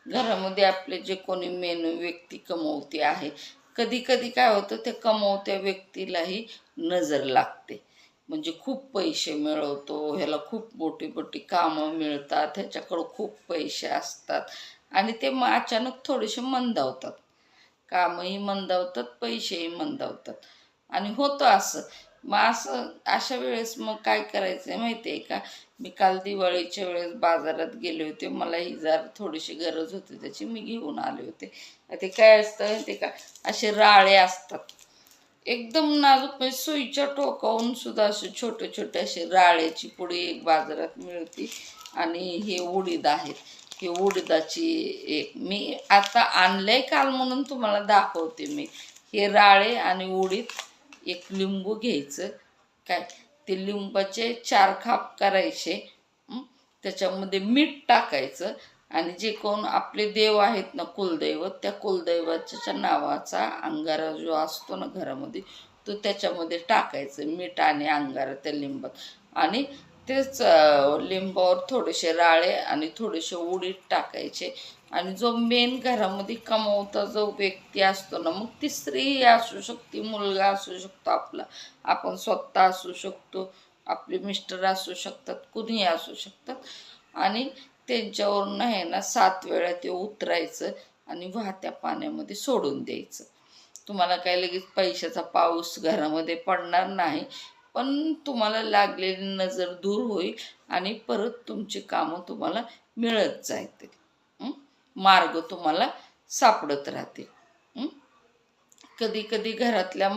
घरामध्ये आपले जे कोणी मेन व्यक्ती कमवते आहे, कधी कधी काय होतं, ते कमवत्या व्यक्तीलाही नजर लागते. म्हणजे खूप पैसे मिळवतो, ह्याला खूप मोठी मोठी कामं मिळतात, ह्याच्याकडं खूप पैसे असतात आणि ते मग अचानक थोडेसे मंदावतात. कामही मंदावतात, पैसेही मंदावतात आणि होतं असं. मग अशा वेळेस मग काय करायचं आहे माहिती आहे का? मी काल दिवाळीच्या वेळेस बाजारात गेले होते. मला ही जरा थोडीशी गरज होती त्याची, मी घेऊन आले होते. ते काय असतं माहिती आहे का? असे राळे असतात, एकदम नाजूक, म्हणजे सुईच्या टोकावून सुद्धा असे छोटे छोटे असे राळ्याची पुडी एक बाजारात मिळते. आणि हे उडीद आहेत, हे उडीदाची एक मी आता आणलंय काल म्हणून तुम्हाला दाखवते मी. हे राळे आणि उडीद, एक लिंबू घ्यायचं, काय ते लिंबाचे 4 खाप करायचे. त्याच्यामध्ये मीठ टाकायचं आणि जे कोण आपले देव आहेत ना, कुलदैवत, त्या कुलदैवाच्या नावाचा अंगारा जो असतो ना घरामध्ये, तो त्याच्यामध्ये टाकायचं, मीठ आणि अंगारा त्या लिंबात. आणि तेच लिंबावर थोडेसे राळे आणि थोडेसे उडीद टाकायचे. आणि जो मेन घरामध्ये कमवता जो व्यक्ती असतो ना, मग ती स्त्री असू शकते, मुलगा असू शकतो आपला, आपण स्वतः असू शकतो, आपले मिस्टर असू शकतात, कुणीही असू शकतात. आणि त्यांच्यावरून आहे ना 7 वेळा ते उतरायचं आणि वाहत्या पाण्यामध्ये सोडून द्यायचं. तुम्हाला काय लगेच पैशाचा पाऊस घरामध्ये पडणार नाही, पण तुम्हाला लागलेली नजर दूर होईल आणि परत तुमची कामं तुम्हाला मिळत जातील. मार्ग तुम्हाला सापडत राहतील. कधी कधी घरातल्या